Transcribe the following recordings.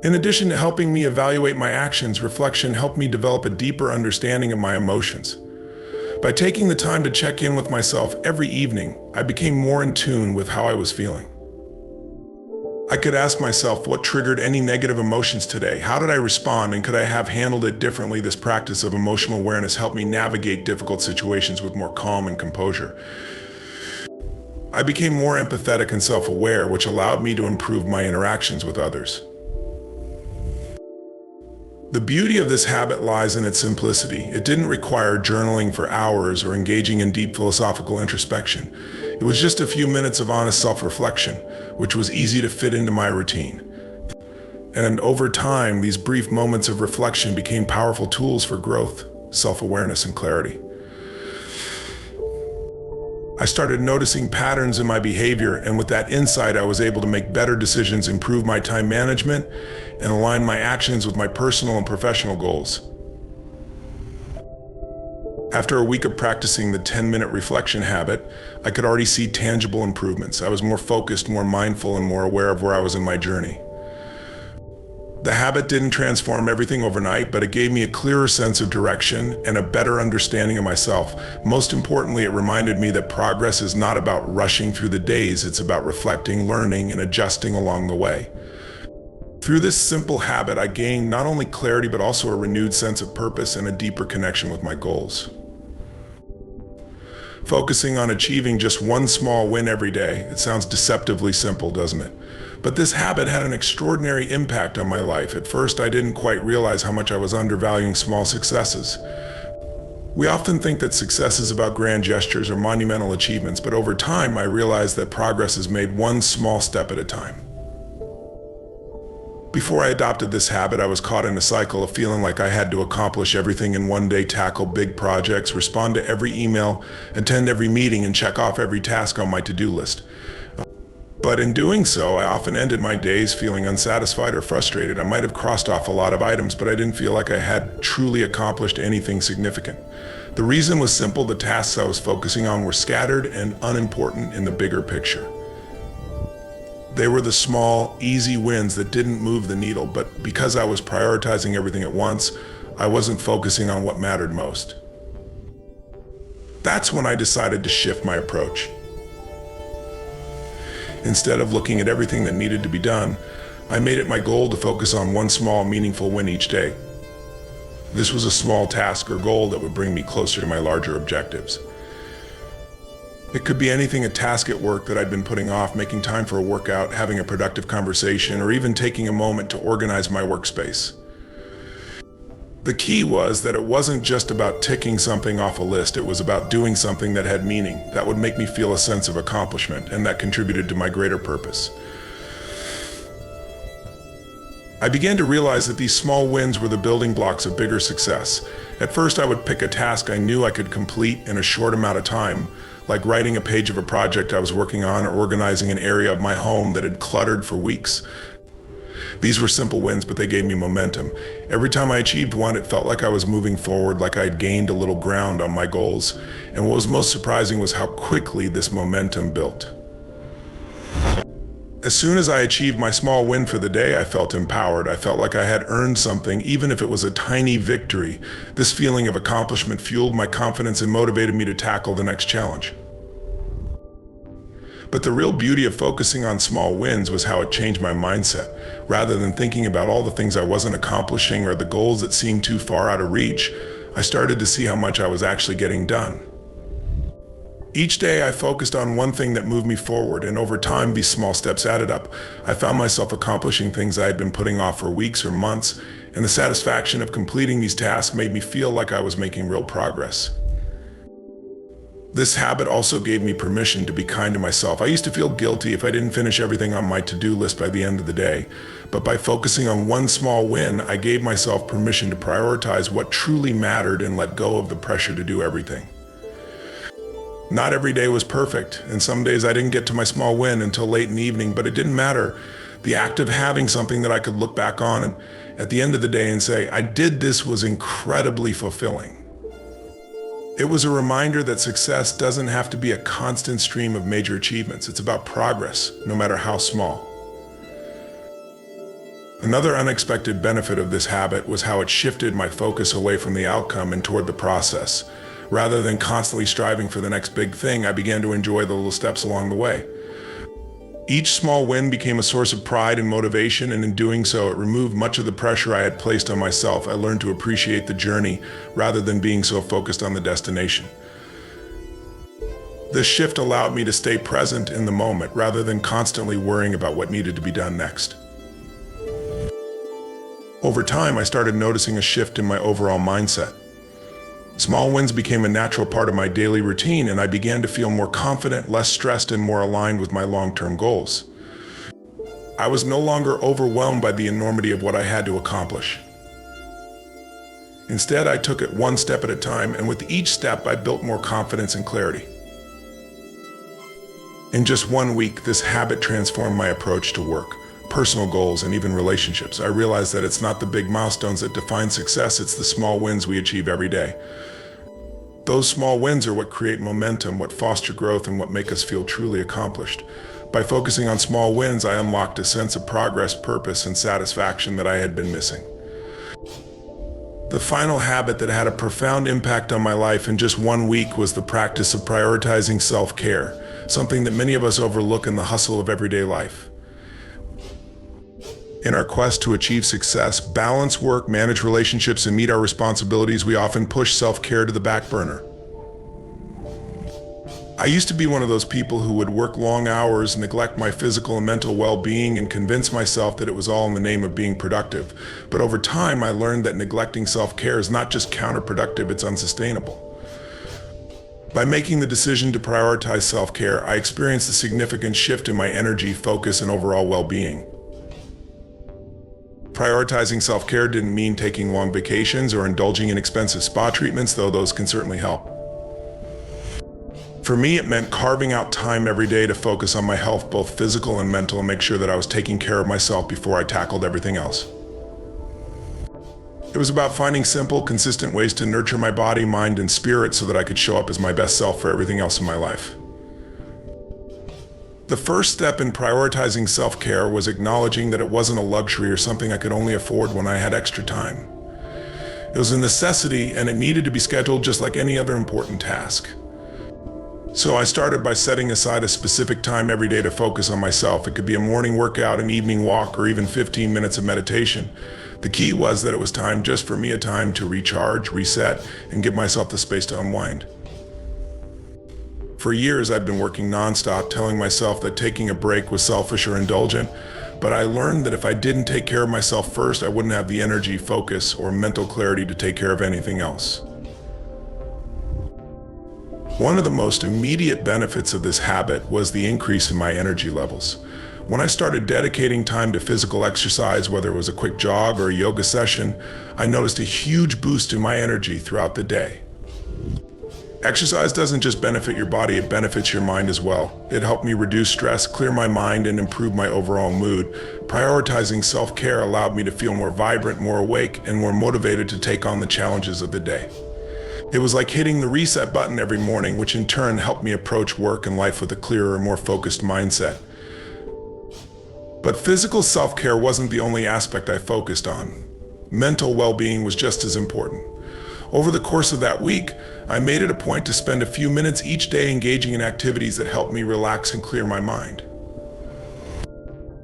In addition to helping me evaluate my actions, reflection helped me develop a deeper understanding of my emotions. By taking the time to check in with myself every evening, I became more in tune with how I was feeling. I could ask myself what triggered any negative emotions today, how did I respond, and could I have handled it differently? This practice of emotional awareness helped me navigate difficult situations with more calm and composure. I became more empathetic and self-aware, which allowed me to improve my interactions with others. The beauty of this habit lies in its simplicity. It didn't require journaling for hours or engaging in deep philosophical introspection. It was just a few minutes of honest self-reflection, which was easy to fit into my routine. And over time, these brief moments of reflection became powerful tools for growth, self-awareness, and clarity. I started noticing patterns in my behavior, and with that insight, I was able to make better decisions, improve my time management, and align my actions with my personal and professional goals. After a week of practicing the 10-minute reflection habit, I could already see tangible improvements. I was more focused, more mindful, and more aware of where I was in my journey. The habit didn't transform everything overnight, but it gave me a clearer sense of direction and a better understanding of myself. Most importantly, it reminded me that progress is not about rushing through the days, it's about reflecting, learning, and adjusting along the way. Through this simple habit, I gained not only clarity, but also a renewed sense of purpose and a deeper connection with my goals. Focusing on achieving just one small win every day, it sounds deceptively simple, doesn't it? But this habit had an extraordinary impact on my life. At first, I didn't quite realize how much I was undervaluing small successes. We often think that success is about grand gestures or monumental achievements, but over time, I realized that progress is made one small step at a time. Before I adopted this habit, I was caught in a cycle of feeling like I had to accomplish everything in one day, tackle big projects, respond to every email, attend every meeting, and check off every task on my to-do list. But in doing so, I often ended my days feeling unsatisfied or frustrated. I might have crossed off a lot of items, but I didn't feel like I had truly accomplished anything significant. The reason was simple: the tasks I was focusing on were scattered and unimportant in the bigger picture. They were the small, easy wins that didn't move the needle, but because I was prioritizing everything at once, I wasn't focusing on what mattered most. That's when I decided to shift my approach. Instead of looking at everything that needed to be done, I made it my goal to focus on one small, meaningful win each day. This was a small task or goal that would bring me closer to my larger objectives. It could be anything: a task at work that I'd been putting off, making time for a workout, having a productive conversation, or even taking a moment to organize my workspace. The key was that it wasn't just about ticking something off a list. It was about doing something that had meaning, that would make me feel a sense of accomplishment, and that contributed to my greater purpose. I began to realize that these small wins were the building blocks of bigger success. At first, I would pick a task I knew I could complete in a short amount of time, like writing a page of a project I was working on or organizing an area of my home that had cluttered for weeks. These were simple wins, but they gave me momentum. Every time I achieved one, it felt like I was moving forward, like I had gained a little ground on my goals. And what was most surprising was how quickly this momentum built. As soon as I achieved my small win for the day, I felt empowered. I felt like I had earned something, even if it was a tiny victory. This feeling of accomplishment fueled my confidence and motivated me to tackle the next challenge. But the real beauty of focusing on small wins was how it changed my mindset. Rather than thinking about all the things I wasn't accomplishing or the goals that seemed too far out of reach, I started to see how much I was actually getting done. Each day I focused on one thing that moved me forward, and over time these small steps added up. I found myself accomplishing things I had been putting off for weeks or months, and the satisfaction of completing these tasks made me feel like I was making real progress. This habit also gave me permission to be kind to myself. I used to feel guilty if I didn't finish everything on my to-do list by the end of the day, but by focusing on one small win, I gave myself permission to prioritize what truly mattered and let go of the pressure to do everything. Not every day was perfect, and some days I didn't get to my small win until late in the evening, but it didn't matter. The act of having something that I could look back on and at the end of the day and say, I did this, was incredibly fulfilling. It was a reminder that success doesn't have to be a constant stream of major achievements. It's about progress, no matter how small. Another unexpected benefit of this habit was how it shifted my focus away from the outcome and toward the process. Rather than constantly striving for the next big thing, I began to enjoy the little steps along the way. Each small win became a source of pride and motivation, and in doing so, it removed much of the pressure I had placed on myself. I learned to appreciate the journey rather than being so focused on the destination. This shift allowed me to stay present in the moment rather than constantly worrying about what needed to be done next. Over time, I started noticing a shift in my overall mindset. Small wins became a natural part of my daily routine, and I began to feel more confident, less stressed, and more aligned with my long-term goals. I was no longer overwhelmed by the enormity of what I had to accomplish. Instead, I took it one step at a time, and with each step, I built more confidence and clarity. In just 1 week, this habit transformed my approach to work, personal goals, and even relationships. I realized that it's not the big milestones that define success, it's the small wins we achieve every day. Those small wins are what create momentum, what foster growth, and what make us feel truly accomplished. By focusing on small wins, I unlocked a sense of progress, purpose, and satisfaction that I had been missing. The final habit that had a profound impact on my life in just 1 week was the practice of prioritizing self-care, something that many of us overlook in the hustle of everyday life. In our quest to achieve success, balance work, manage relationships, and meet our responsibilities, we often push self-care to the back burner. I used to be one of those people who would work long hours, neglect my physical and mental well-being, and convince myself that it was all in the name of being productive. But over time, I learned that neglecting self-care is not just counterproductive, it's unsustainable. By making the decision to prioritize self-care, I experienced a significant shift in my energy, focus, and overall well-being. Prioritizing self-care didn't mean taking long vacations or indulging in expensive spa treatments, though those can certainly help. For me, it meant carving out time every day to focus on my health, both physical and mental, and make sure that I was taking care of myself before I tackled everything else. It was about finding simple, consistent ways to nurture my body, mind, and spirit so that I could show up as my best self for everything else in my life. The first step in prioritizing self-care was acknowledging that it wasn't a luxury or something I could only afford when I had extra time. It was a necessity, and it needed to be scheduled just like any other important task. So I started by setting aside a specific time every day to focus on myself. It could be a morning workout, an evening walk, or even 15 minutes of meditation. The key was that it was time just for me, a time to recharge, reset, and give myself the space to unwind. For years, I'd been working nonstop, telling myself that taking a break was selfish or indulgent, but I learned that if I didn't take care of myself first, I wouldn't have the energy, focus, or mental clarity to take care of anything else. One of the most immediate benefits of this habit was the increase in my energy levels. When I started dedicating time to physical exercise, whether it was a quick jog or a yoga session, I noticed a huge boost in my energy throughout the day. Exercise doesn't just benefit your body, it benefits your mind as well. It helped me reduce stress, clear my mind, and improve my overall mood. Prioritizing self-care allowed me to feel more vibrant, more awake, and more motivated to take on the challenges of the day. It was like hitting the reset button every morning, which in turn helped me approach work and life with a clearer, more focused mindset. But physical self-care wasn't the only aspect I focused on. Mental well-being was just as important. Over the course of that week, I made it a point to spend a few minutes each day engaging in activities that helped me relax and clear my mind.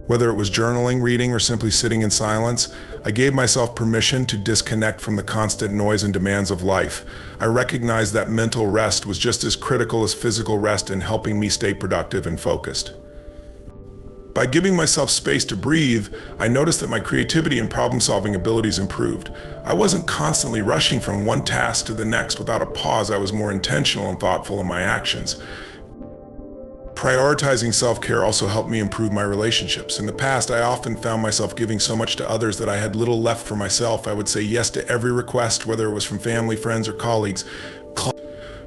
Whether it was journaling, reading, or simply sitting in silence, I gave myself permission to disconnect from the constant noise and demands of life. I recognized that mental rest was just as critical as physical rest in helping me stay productive and focused. By giving myself space to breathe, I noticed that my creativity and problem-solving abilities improved. I wasn't constantly rushing from one task to the next without a pause. I was more intentional and thoughtful in my actions. Prioritizing self-care also helped me improve my relationships. In the past, I often found myself giving so much to others that I had little left for myself. I would say yes to every request, whether it was from family, friends, or colleagues.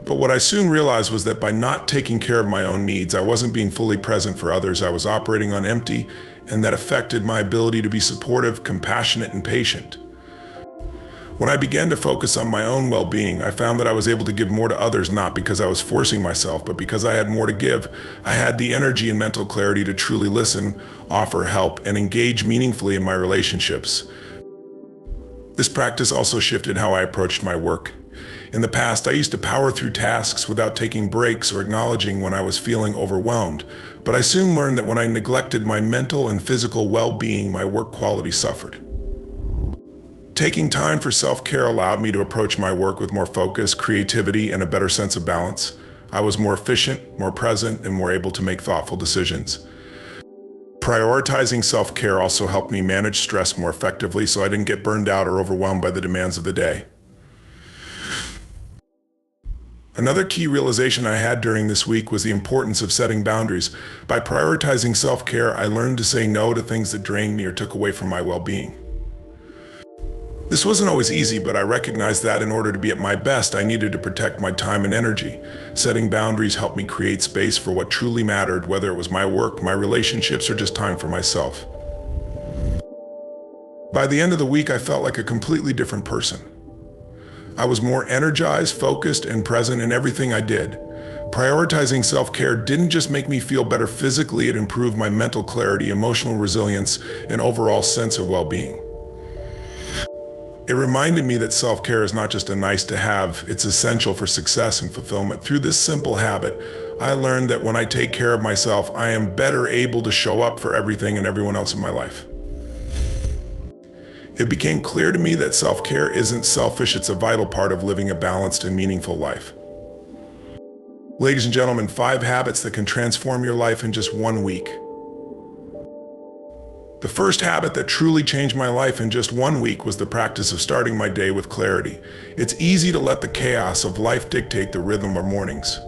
But what I soon realized was that by not taking care of my own needs, I wasn't being fully present for others. I was operating on empty, and that affected my ability to be supportive, compassionate, and patient. When I began to focus on my own well-being, I found that I was able to give more to others, not because I was forcing myself, but because I had more to give. I had the energy and mental clarity to truly listen, offer help, and engage meaningfully in my relationships. This practice also shifted how I approached my work. In the past, I used to power through tasks without taking breaks or acknowledging when I was feeling overwhelmed, but I soon learned that when I neglected my mental and physical well-being, my work quality suffered. Taking time for self-care allowed me to approach my work with more focus, creativity, and a better sense of balance. I was more efficient, more present, and more able to make thoughtful decisions. Prioritizing self-care also helped me manage stress more effectively so I didn't get burned out or overwhelmed by the demands of the day. Another key realization I had during this week was the importance of setting boundaries. By prioritizing self-care, I learned to say no to things that drained me or took away from my well-being. This wasn't always easy, but I recognized that in order to be at my best, I needed to protect my time and energy. Setting boundaries helped me create space for what truly mattered, whether it was my work, my relationships, or just time for myself. By the end of the week, I felt like a completely different person. I was more energized, focused, and present in everything I did. Prioritizing self-care didn't just make me feel better physically, it improved my mental clarity, emotional resilience, and overall sense of well-being. It reminded me that self-care is not just a nice to have, it's essential for success and fulfillment. Through this simple habit, I learned that when I take care of myself, I am better able to show up for everything and everyone else in my life. It became clear to me that self-care isn't selfish, it's a vital part of living a balanced and meaningful life. Ladies and gentlemen, 5 habits that can transform your life in just 1 week. The first habit that truly changed my life in just 1 week was the practice of starting my day with clarity. It's easy to let the chaos of life dictate the rhythm of mornings.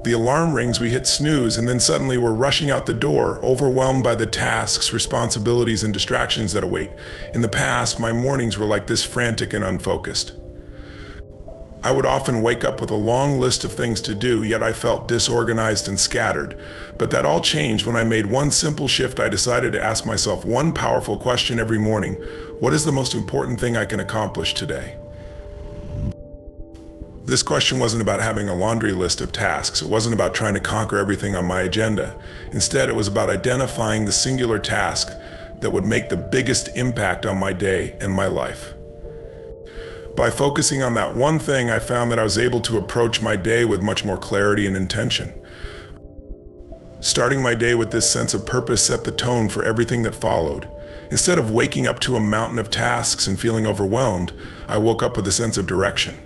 The alarm rings, we hit snooze, and then suddenly we're rushing out the door, overwhelmed by the tasks, responsibilities, and distractions that await. In the past, my mornings were like this, frantic and unfocused. I would often wake up with a long list of things to do, yet I felt disorganized and scattered. But that all changed when I made one simple shift. I decided to ask myself one powerful question every morning: what is the most important thing I can accomplish today? This question wasn't about having a laundry list of tasks. It wasn't about trying to conquer everything on my agenda. Instead, it was about identifying the singular task that would make the biggest impact on my day and my life. By focusing on that one thing, I found that I was able to approach my day with much more clarity and intention. Starting my day with this sense of purpose set the tone for everything that followed. Instead of waking up to a mountain of tasks and feeling overwhelmed, I woke up with a sense of direction.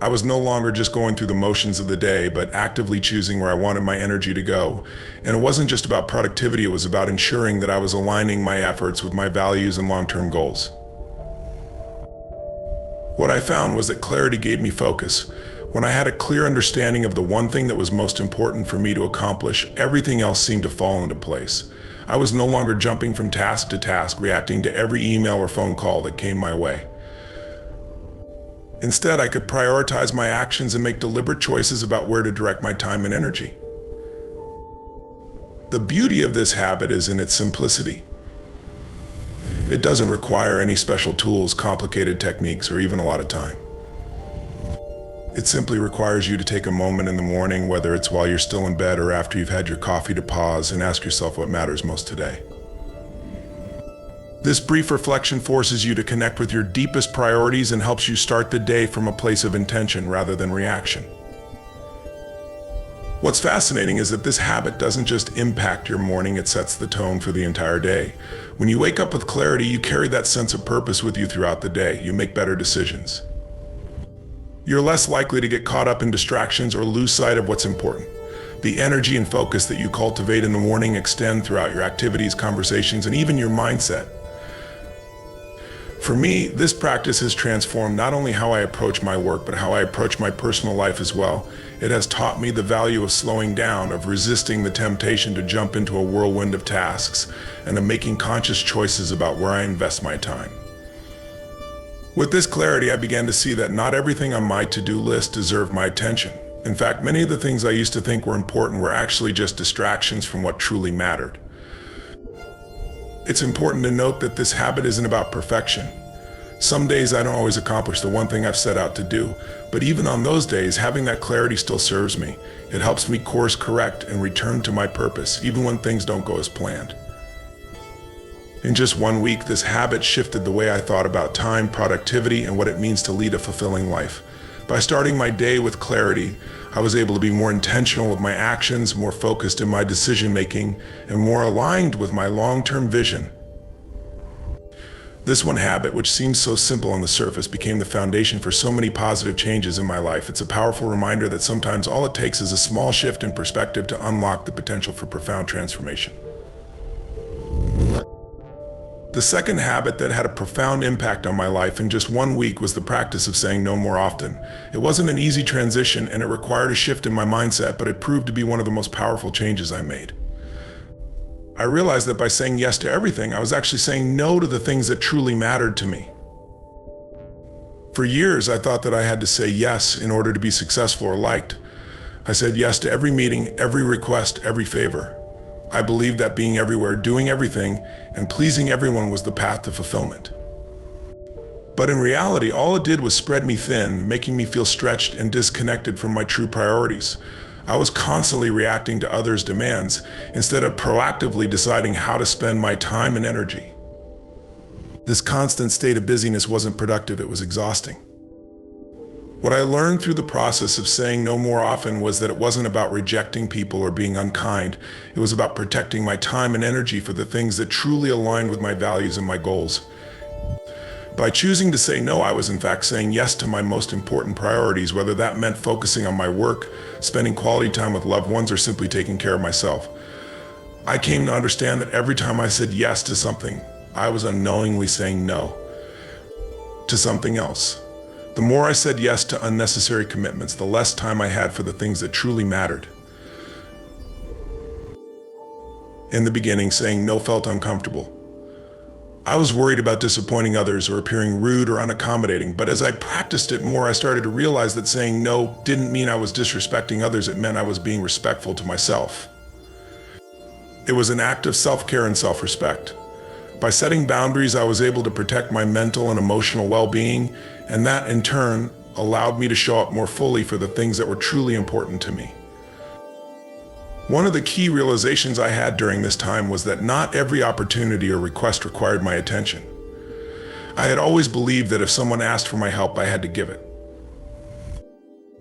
I was no longer just going through the motions of the day, but actively choosing where I wanted my energy to go. And it wasn't just about productivity, it was about ensuring that I was aligning my efforts with my values and long-term goals. What I found was that clarity gave me focus. When I had a clear understanding of the one thing that was most important for me to accomplish, everything else seemed to fall into place. I was no longer jumping from task to task, reacting to every email or phone call that came my way. Instead, I could prioritize my actions and make deliberate choices about where to direct my time and energy. The beauty of this habit is in its simplicity. It doesn't require any special tools, complicated techniques, or even a lot of time. It simply requires you to take a moment in the morning, whether it's while you're still in bed or after you've had your coffee, to pause and ask yourself what matters most today. This brief reflection forces you to connect with your deepest priorities and helps you start the day from a place of intention rather than reaction. What's fascinating is that this habit doesn't just impact your morning, it sets the tone for the entire day. When you wake up with clarity, you carry that sense of purpose with you throughout the day. You make better decisions. You're less likely to get caught up in distractions or lose sight of what's important. The energy and focus that you cultivate in the morning extend throughout your activities, conversations, and even your mindset. For me, this practice has transformed not only how I approach my work, but how I approach my personal life as well. It has taught me the value of slowing down, of resisting the temptation to jump into a whirlwind of tasks, and of making conscious choices about where I invest my time. With this clarity, I began to see that not everything on my to-do list deserved my attention. In fact, many of the things I used to think were important were actually just distractions from what truly mattered. It's important to note that this habit isn't about perfection. Some days I don't always accomplish the one thing I've set out to do, but even on those days, having that clarity still serves me. It helps me course correct and return to my purpose, even when things don't go as planned. In just 1 week, this habit shifted the way I thought about time, productivity, and what it means to lead a fulfilling life. By starting my day with clarity, I was able to be more intentional with my actions, more focused in my decision-making, and more aligned with my long-term vision. This one habit, which seems so simple on the surface, became the foundation for so many positive changes in my life. It's a powerful reminder that sometimes all it takes is a small shift in perspective to unlock the potential for profound transformation. The second habit that had a profound impact on my life in just 1 week was the practice of saying no more often. It wasn't an easy transition and it required a shift in my mindset, but it proved to be one of the most powerful changes I made. I realized that by saying yes to everything, I was actually saying no to the things that truly mattered to me. For years, I thought that I had to say yes in order to be successful or liked. I said yes to every meeting, every request, every favor. I believed that being everywhere, doing everything, and pleasing everyone was the path to fulfillment. But in reality, all it did was spread me thin, making me feel stretched and disconnected from my true priorities. I was constantly reacting to others' demands instead of proactively deciding how to spend my time and energy. This constant state of busyness wasn't productive, it was exhausting. What I learned through the process of saying no more often was that it wasn't about rejecting people or being unkind. It was about protecting my time and energy for the things that truly aligned with my values and my goals. By choosing to say no, I was in fact saying yes to my most important priorities, whether that meant focusing on my work, spending quality time with loved ones, or simply taking care of myself. I came to understand that every time I said yes to something, I was unknowingly saying no to something else. The more I said yes to unnecessary commitments, the less time I had for the things that truly mattered. In the beginning, saying no felt uncomfortable. I was worried about disappointing others or appearing rude or unaccommodating, but as I practiced it more, I started to realize that saying no didn't mean I was disrespecting others, it meant I was being respectful to myself. It was an act of self-care and self-respect. By setting boundaries, I was able to protect my mental and emotional well-being, and that in turn allowed me to show up more fully for the things that were truly important to me. One of the key realizations I had during this time was that not every opportunity or request required my attention. I had always believed that if someone asked for my help, I had to give it.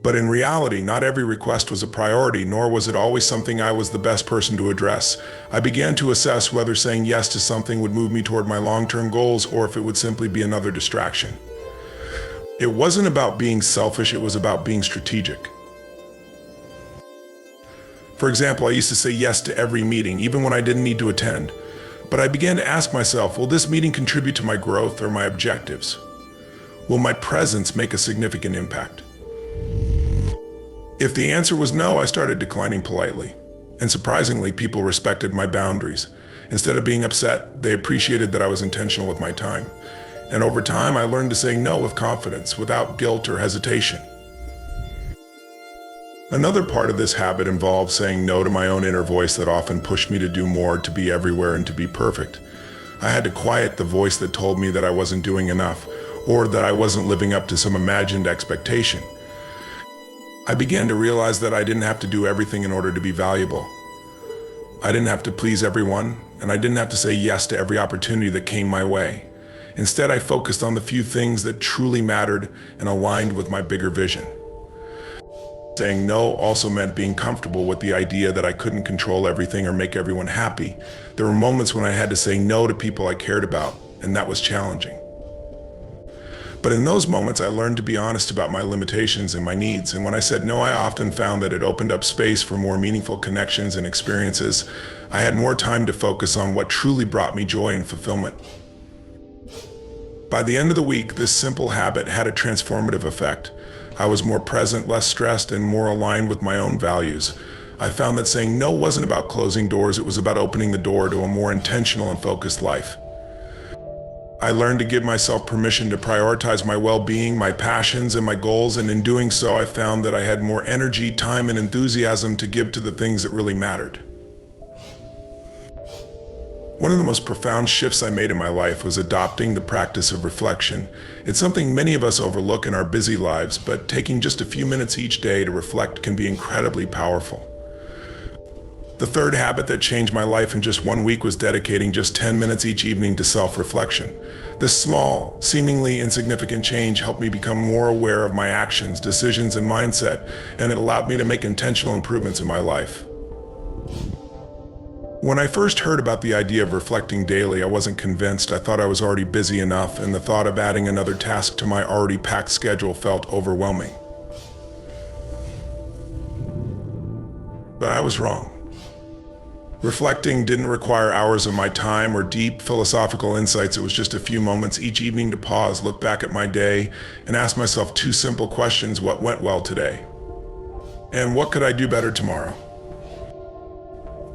But in reality, not every request was a priority, nor was it always something I was the best person to address. I began to assess whether saying yes to something would move me toward my long-term goals or if it would simply be another distraction. It wasn't about being selfish, it was about being strategic. For example, I used to say yes to every meeting, even when I didn't need to attend. But I began to ask myself, will this meeting contribute to my growth or my objectives? Will my presence make a significant impact? If the answer was no, I started declining politely. And surprisingly, people respected my boundaries. Instead of being upset, they appreciated that I was intentional with my time. And over time, I learned to say no with confidence, without guilt or hesitation. Another part of this habit involved saying no to my own inner voice that often pushed me to do more, to be everywhere, and to be perfect. I had to quiet the voice that told me that I wasn't doing enough, or that I wasn't living up to some imagined expectation. I began to realize that I didn't have to do everything in order to be valuable. I didn't have to please everyone, and I didn't have to say yes to every opportunity that came my way. Instead, I focused on the few things that truly mattered and aligned with my bigger vision. Saying no also meant being comfortable with the idea that I couldn't control everything or make everyone happy. There were moments when I had to say no to people I cared about, and that was challenging. But in those moments, I learned to be honest about my limitations and my needs, and when I said no, I often found that it opened up space for more meaningful connections and experiences. I had more time to focus on what truly brought me joy and fulfillment. By the end of the week, this simple habit had a transformative effect. I was more present, less stressed, and more aligned with my own values. I found that saying no wasn't about closing doors, it was about opening the door to a more intentional and focused life. I learned to give myself permission to prioritize my well-being, my passions, and my goals, and in doing so, I found that I had more energy, time, and enthusiasm to give to the things that really mattered. One of the most profound shifts I made in my life was adopting the practice of reflection. It's something many of us overlook in our busy lives, but taking just a few minutes each day to reflect can be incredibly powerful. The third habit that changed my life in just 1 week was dedicating just 10 minutes each evening to self-reflection. This small, seemingly insignificant change helped me become more aware of my actions, decisions, and mindset, and it allowed me to make intentional improvements in my life. When I first heard about the idea of reflecting daily, I wasn't convinced. I thought I was already busy enough, and the thought of adding another task to my already packed schedule felt overwhelming. But I was wrong. Reflecting didn't require hours of my time or deep philosophical insights. It was just a few moments each evening to pause, look back at my day, and ask myself two simple questions: what went well today? And what could I do better tomorrow?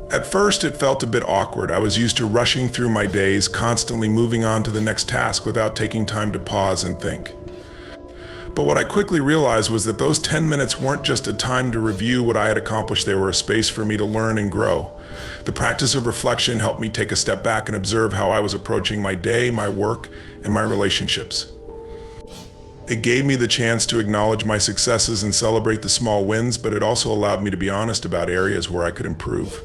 At first, it felt a bit awkward. I was used to rushing through my days, constantly moving on to the next task without taking time to pause and think. But what I quickly realized was that those 10 minutes weren't just a time to review what I had accomplished. They were a space for me to learn and grow. The practice of reflection helped me take a step back and observe how I was approaching my day, my work, and my relationships. It gave me the chance to acknowledge my successes and celebrate the small wins, but it also allowed me to be honest about areas where I could improve.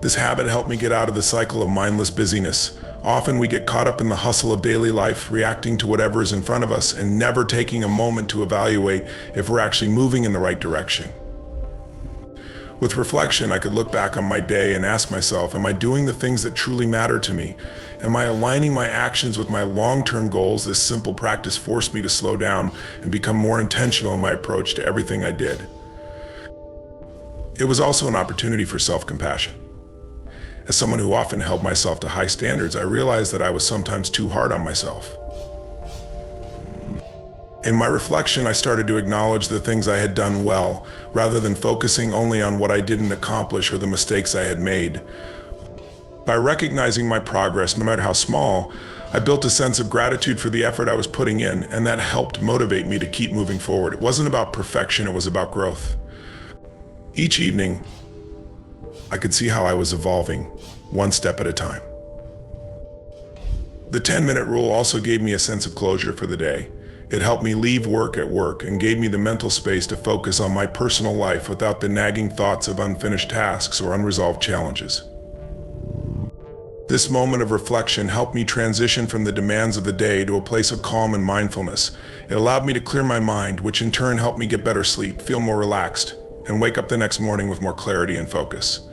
This habit helped me get out of the cycle of mindless busyness. Often we get caught up in the hustle of daily life, reacting to whatever is in front of us and never taking a moment to evaluate if we're actually moving in the right direction. With reflection, I could look back on my day and ask myself, am I doing the things that truly matter to me? Am I aligning my actions with my long-term goals? This simple practice forced me to slow down and become more intentional in my approach to everything I did. It was also an opportunity for self-compassion. As someone who often held myself to high standards, I realized that I was sometimes too hard on myself. In my reflection, I started to acknowledge the things I had done well, rather than focusing only on what I didn't accomplish or the mistakes I had made. By recognizing my progress, no matter how small, I built a sense of gratitude for the effort I was putting in, and that helped motivate me to keep moving forward. It wasn't about perfection, it was about growth. Each evening, I could see how I was evolving, one step at a time. The 10-minute rule also gave me a sense of closure for the day. It helped me leave work at work and gave me the mental space to focus on my personal life without the nagging thoughts of unfinished tasks or unresolved challenges. This moment of reflection helped me transition from the demands of the day to a place of calm and mindfulness. It allowed me to clear my mind, which in turn helped me get better sleep, feel more relaxed, and wake up the next morning with more clarity and focus.